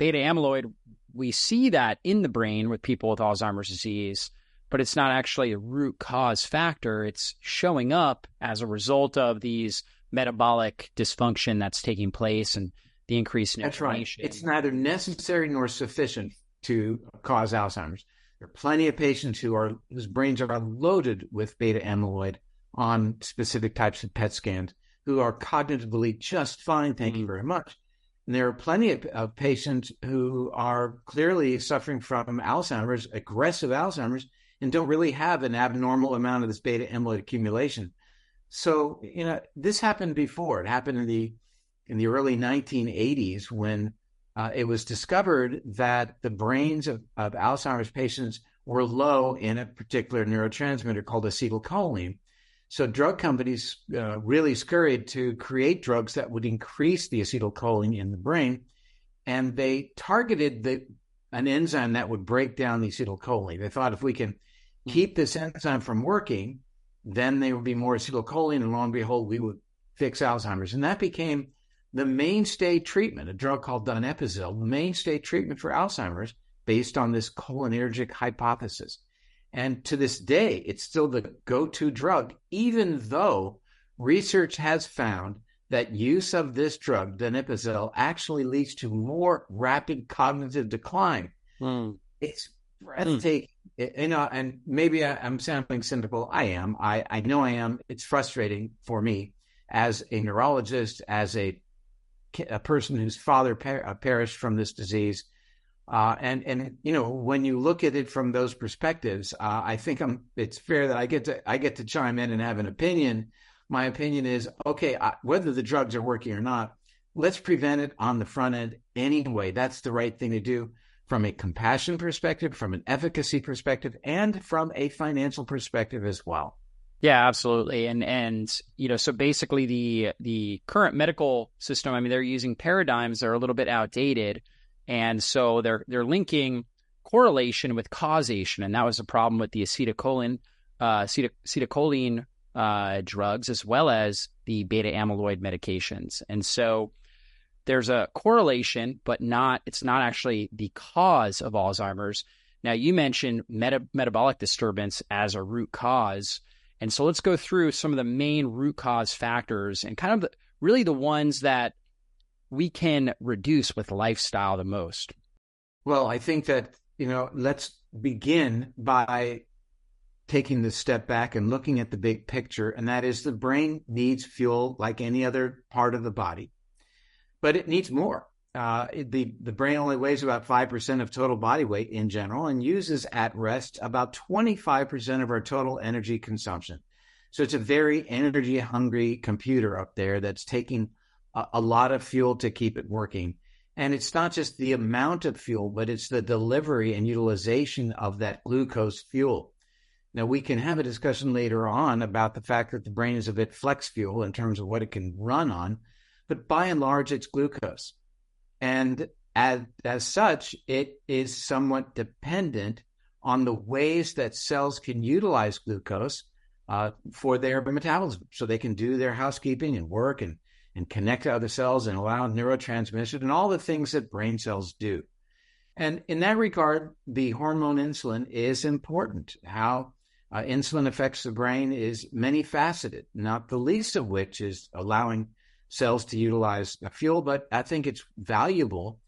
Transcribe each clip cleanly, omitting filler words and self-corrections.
beta amyloid, we see that in the brain with people with Alzheimer's disease, but it's not actually a root cause factor. It's showing up as a result of these metabolic dysfunction that's taking place and the increase in inflammation. That's right. It's neither necessary nor sufficient to cause Alzheimer's. There are plenty of patients whose brains are loaded with beta amyloid on specific types of PET scans who are cognitively just fine, thank you very much. And there are plenty of patients who are clearly suffering from Alzheimer's, aggressive Alzheimer's, and don't really have an abnormal amount of this beta amyloid accumulation. So, this happened before. It happened in the early 1980s when it was discovered that the brains of Alzheimer's patients were low in a particular neurotransmitter called acetylcholine. So drug companies really scurried to create drugs that would increase the acetylcholine in the brain, and they targeted an enzyme that would break down the acetylcholine. They thought if we can keep this enzyme from working, then there would be more acetylcholine, and lo and behold, we would fix Alzheimer's. And that became the mainstay treatment, a drug called donepezil, the mainstay treatment for Alzheimer's based on this cholinergic hypothesis. And to this day, it's still the go-to drug, even though research has found that use of this drug, donepezil, actually leads to more rapid cognitive decline. It's breathtaking. And maybe I'm sounding cynical. I am. I know I am. It's frustrating for me as a neurologist, as a person whose father perished from this disease. And when you look at it from those perspectives, I think it's fair that I get to chime in and have an opinion. My opinion is, okay, whether the drugs are working or not, let's prevent it on the front end anyway. That's the right thing to do from a compassion perspective, from an efficacy perspective, and from a financial perspective as well. Yeah, absolutely. And so basically the current medical system, they're using paradigms that are a little bit outdated. And so they're linking correlation with causation. And that was a problem with the acetylcholine drugs, as well as the beta amyloid medications. And so there's a correlation, but it's not actually the cause of Alzheimer's. Now, you mentioned metabolic disturbance as a root cause. And so let's go through some of the main root cause factors and kind of really the ones that we can reduce with lifestyle the most. Well, I think that, let's begin by taking the step back and looking at the big picture, and that is the brain needs fuel like any other part of the body, but it needs more. The brain only weighs about 5% of total body weight in general and uses at rest about 25% of our total energy consumption. So it's a very energy hungry computer up there that's taking a lot of fuel to keep it working. And it's not just the amount of fuel, but it's the delivery and utilization of that glucose fuel. Now, we can have a discussion later on about the fact that the brain is a bit flex fuel in terms of what it can run on, but by and large, it's glucose. And as such, it is somewhat dependent on the ways that cells can utilize glucose for their metabolism, so they can do their housekeeping and work and connect to other cells and allow neurotransmission and all the things that brain cells do. And in that regard, the hormone insulin is important. How insulin affects the brain is many faceted, not the least of which is allowing cells to utilize fuel. But I think it's valuable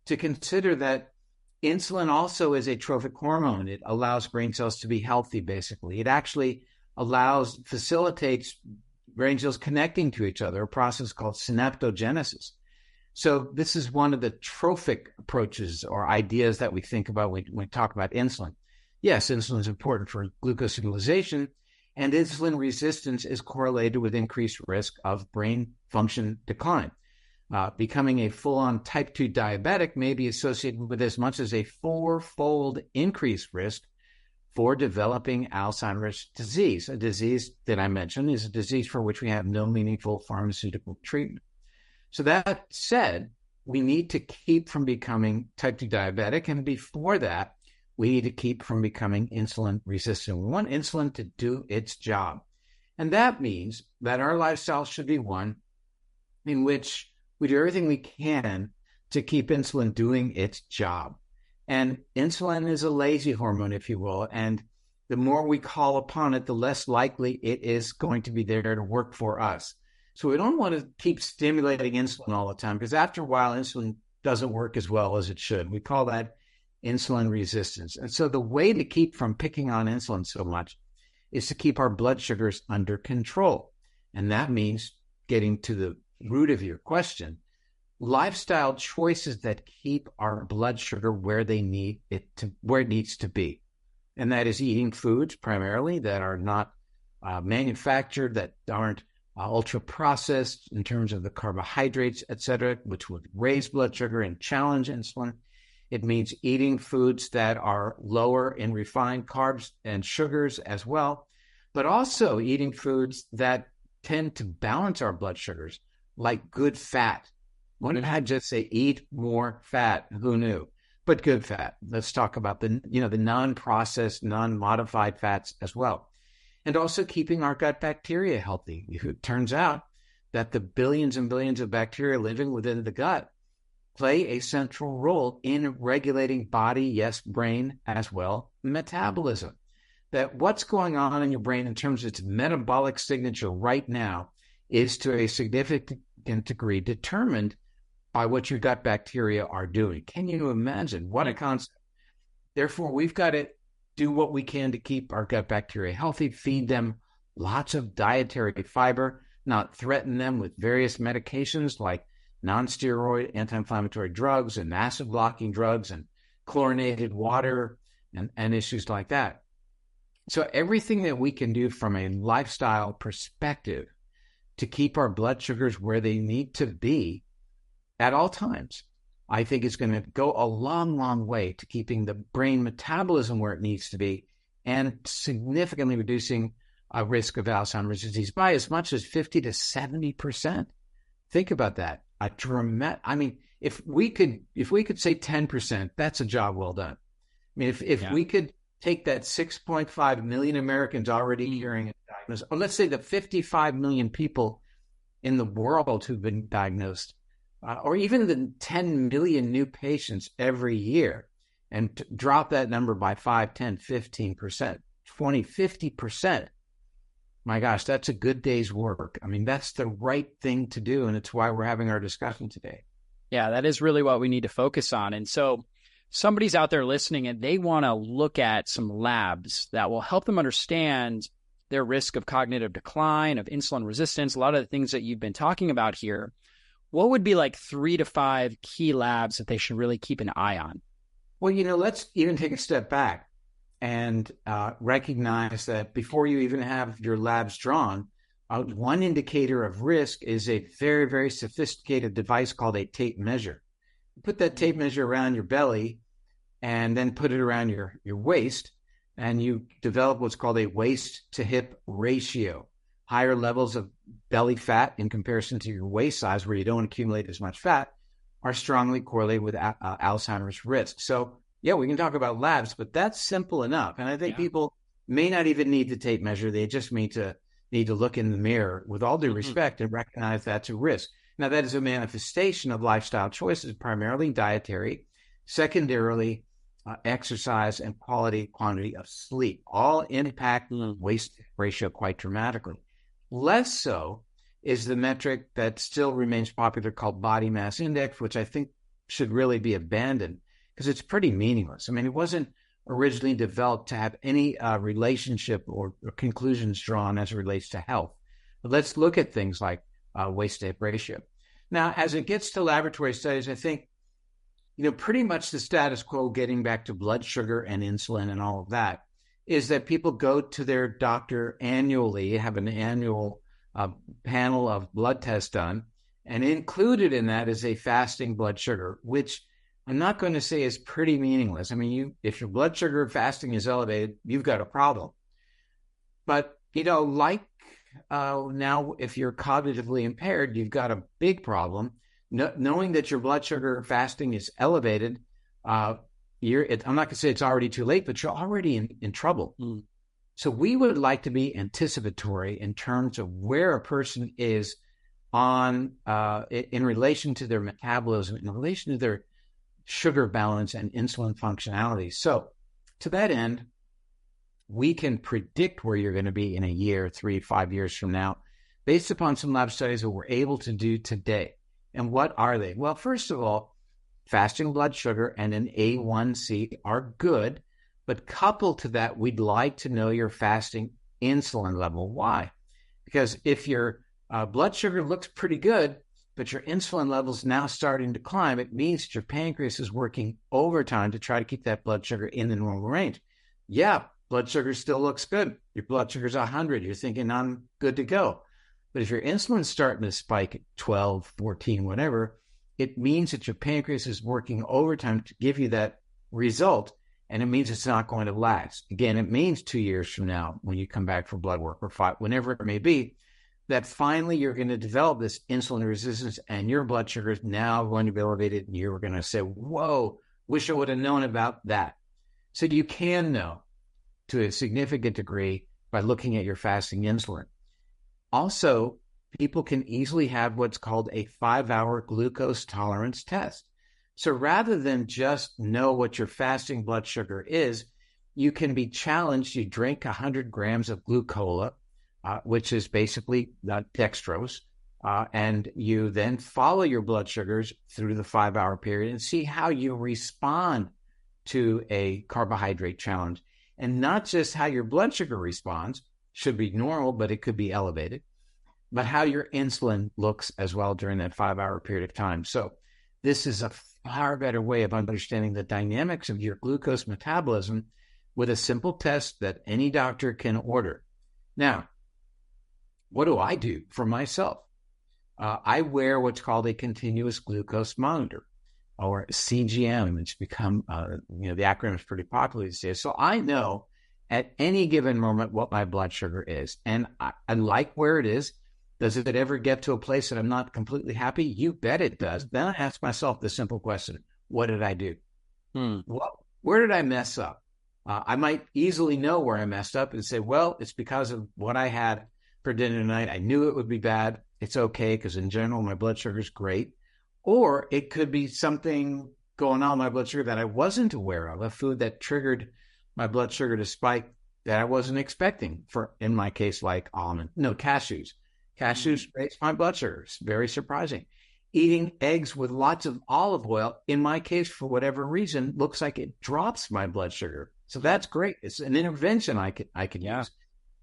to consider that insulin also is a trophic hormone. It allows brain cells to be healthy, basically. It actually facilitates brain cells connecting to each other, a process called synaptogenesis. So this is one of the trophic approaches or ideas that we think about when we talk about insulin. Yes, insulin is important for glucose utilization, and insulin resistance is correlated with increased risk of brain function decline. Becoming a full-on type 2 diabetic may be associated with as much as a 4-fold increased risk for developing Alzheimer's disease. A disease that I mentioned is a disease for which we have no meaningful pharmaceutical treatment. So that said, we need to keep from becoming type 2 diabetic, and before that, we need to keep from becoming insulin resistant. We want insulin to do its job. And that means that our lifestyle should be one in which we do everything we can to keep insulin doing its job. And insulin is a lazy hormone, if you will. And the more we call upon it, the less likely it is going to be there to work for us. So we don't want to keep stimulating insulin all the time, because after a while, insulin doesn't work as well as it should. We call that insulin resistance. And so the way to keep from picking on insulin so much is to keep our blood sugars under control. And that means, getting to the root of your question, lifestyle choices that keep our blood sugar where it needs to be. And that is eating foods primarily that are not manufactured, that aren't ultra processed in terms of the carbohydrates, et cetera, which would raise blood sugar and challenge insulin. It means eating foods that are lower in refined carbs and sugars as well, but also eating foods that tend to balance our blood sugars, like good fat. What did I just say? Eat more fat. Who knew? But good fat. Let's talk about the non-processed, non-modified fats as well. And also keeping our gut bacteria healthy. It turns out that the billions and billions of bacteria living within the gut play a central role in regulating body, yes, brain as well, metabolism. That what's going on in your brain in terms of its metabolic signature right now is to a significant degree determined by what your gut bacteria are doing. Can you imagine? What a concept. Therefore, we've got to do what we can to keep our gut bacteria healthy, feed them lots of dietary fiber, not threaten them with various medications like non-steroid anti-inflammatory drugs and acid blocking drugs and chlorinated water and issues like that. So everything that we can do from a lifestyle perspective to keep our blood sugars where they need to be at all times, I think is going to go a long, long way to keeping the brain metabolism where it needs to be and significantly reducing a risk of Alzheimer's disease by as much as 50 to 70%. Think about that. If we could say 10%, that's a job well done. I mean, if we could take that 6.5 million Americans already hearing and diagnosed, or let's say the 55 million people in the world who've been diagnosed, or even the 10 million new patients every year, and drop that number by 5, 10, 15%, 20, 50%. My gosh, that's a good day's work. I mean, that's the right thing to do, and it's why we're having our discussion today. Yeah, that is really what we need to focus on. And so somebody's out there listening and they want to look at some labs that will help them understand their risk of cognitive decline, of insulin resistance, a lot of the things that you've been talking about here. What would be like 3 to 5 key labs that they should really keep an eye on? Well, let's even take a step back and recognize that before you even have your labs drawn, one indicator of risk is a very, very sophisticated device called a tape measure. You put that tape measure around your belly and then put it around your waist, and you develop what's called a waist to hip ratio. Higher levels of belly fat in comparison to your waist size, where you don't accumulate as much fat, are strongly correlated with Alzheimer's risk. So, yeah, we can talk about labs, but that's simple enough. And I think people may not even need the tape measure. They just need to look in the mirror with all due respect and recognize that's a risk. Now, that is a manifestation of lifestyle choices, primarily dietary, secondarily exercise, and quantity of sleep. All impact waist ratio quite dramatically. Less so is the metric that still remains popular called body mass index, which I think should really be abandoned because it's pretty meaningless. I mean, it wasn't originally developed to have any relationship or conclusions drawn as it relates to health. But let's look at things like waist to hip ratio. Now, as it gets to laboratory studies, I think, pretty much the status quo, getting back to blood sugar and insulin and all of that, is that people go to their doctor annually, have an annual panel of blood tests done, and included in that is a fasting blood sugar, which I'm not going to say is pretty meaningless. I mean, if your blood sugar fasting is elevated, you've got a problem. But, now if you're cognitively impaired, you've got a big problem. Knowing that your blood sugar fasting is elevated, I'm not going to say it's already too late, but you're already in trouble. So we would like to be anticipatory in terms of where a person is on in relation to their metabolism, in relation to their sugar balance and insulin functionality. So to that end, we can predict where you're going to be in a year, 3, 5 years from now, based upon some lab studies that we're able to do today. And what are they? Well, first of all, fasting blood sugar and an A1C are good, but coupled to that, we'd like to know your fasting insulin level. Why? Because if your blood sugar looks pretty good, but your insulin level's now starting to climb, it means that your pancreas is working overtime to try to keep that blood sugar in the normal range. Yeah, blood sugar still looks good. Your blood sugar's 100. You're thinking, I'm good to go. But if your insulin's starting to spike at 12, 14, whatever, it means that your pancreas is working overtime to give you that result, and it means it's not going to last. Again, it means 2 years from now, when you come back for blood work, or 5, whenever it may be, that finally you're going to develop this insulin resistance, and your blood sugar is now going to be elevated, and you're going to say, whoa, wish I would have known about that. So you can know to a significant degree by looking at your fasting insulin. Also, people can easily have what's called a 5-hour glucose tolerance test. So rather than just know what your fasting blood sugar is, you can be challenged. You drink 100 grams of glucola, which is basically dextrose, and you then follow your blood sugars through the 5-hour period and see how you respond to a carbohydrate challenge. And not just how your blood sugar responds, should be normal, but it could be elevated, but how your insulin looks as well during that 5-hour period of time. So this is a far better way of understanding the dynamics of your glucose metabolism with a simple test that any doctor can order. Now, what do I do for myself? I wear what's called a continuous glucose monitor, or CGM. It's become, the acronym is pretty popular these days. So I know at any given moment what my blood sugar is. And I like where it is. Does it ever get to a place that I'm not completely happy? You bet it does. Then I ask myself the simple question, what did I do? Where did I mess up? I might easily know where I messed up and say, well, it's because of what I had for dinner tonight. I knew it would be bad. It's okay, because in general, my blood sugar is great. Or it could be something going on with my blood sugar that I wasn't aware of, a food that triggered my blood sugar to spike that I wasn't expecting, for, in my case, like cashews. Cashews raise my blood sugar. It's very surprising. Eating eggs with lots of olive oil, in my case, for whatever reason, looks like it drops my blood sugar. So that's great. It's an intervention I could use.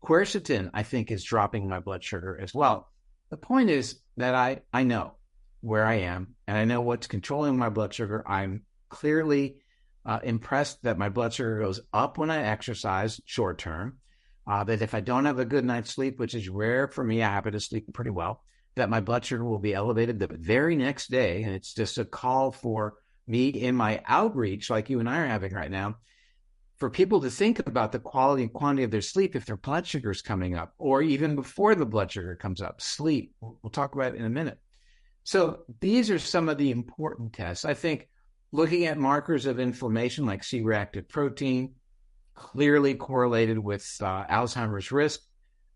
Quercetin, I think, is dropping my blood sugar as well. The point is that I know where I am, and I know what's controlling my blood sugar. I'm clearly impressed that my blood sugar goes up when I exercise short term, that if I don't have a good night's sleep, which is rare for me, I happen to sleep pretty well, that my blood sugar will be elevated the very next day. And it's just a call for me in my outreach, like you and I are having right now, for people to think about the quality and quantity of their sleep if their blood sugar is coming up, or even before the blood sugar comes up. Sleep, we'll talk about it in a minute. So these are some of the important tests. I think looking at markers of inflammation like C-reactive protein, clearly correlated with Alzheimer's risk,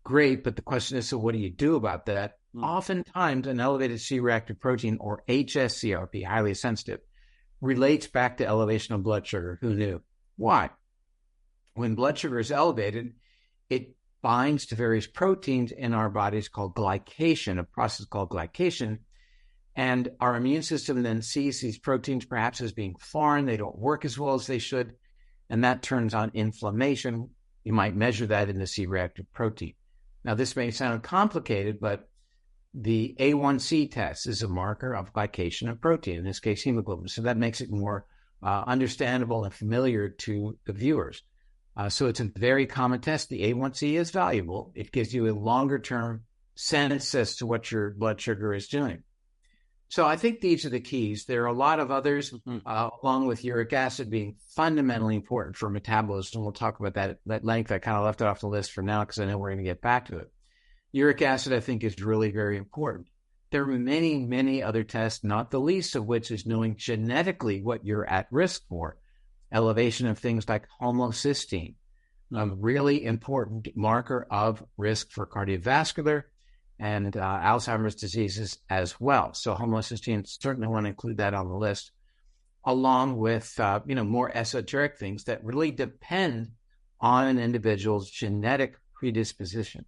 great, but the question is, so what do you do about that? Oftentimes, an elevated C-reactive protein, or HSCRP, highly sensitive, relates back to elevation of blood sugar. Who knew? Why? When blood sugar is elevated, it binds to various proteins in our bodies called glycation, a process called glycation. And our immune system then sees these proteins perhaps as being foreign. They don't work as well as they should. And that turns on inflammation. You might measure that in the C-reactive protein. Now, this may sound complicated, but the A1C test is a marker of glycation of protein, in this case, hemoglobin. So that makes it more understandable and familiar to the viewers. So it's a very common test. The A1C is valuable. It gives you a longer-term sense as to what your blood sugar is doing. So I think these are the keys. There are a lot of others, along with uric acid being fundamentally important for metabolism. We'll talk about that at length. I kind of left it off the list for now because I know we're going to get back to it. Uric acid, I think, is really very important. There are many, many other tests, not the least of which is knowing genetically what you're at risk for. Elevation of things like homocysteine, a really important marker of risk for cardiovascular and Alzheimer's diseases as well. So homocysteine, certainly want to include that on the list, along with more esoteric things that really depend on an individual's genetic predisposition.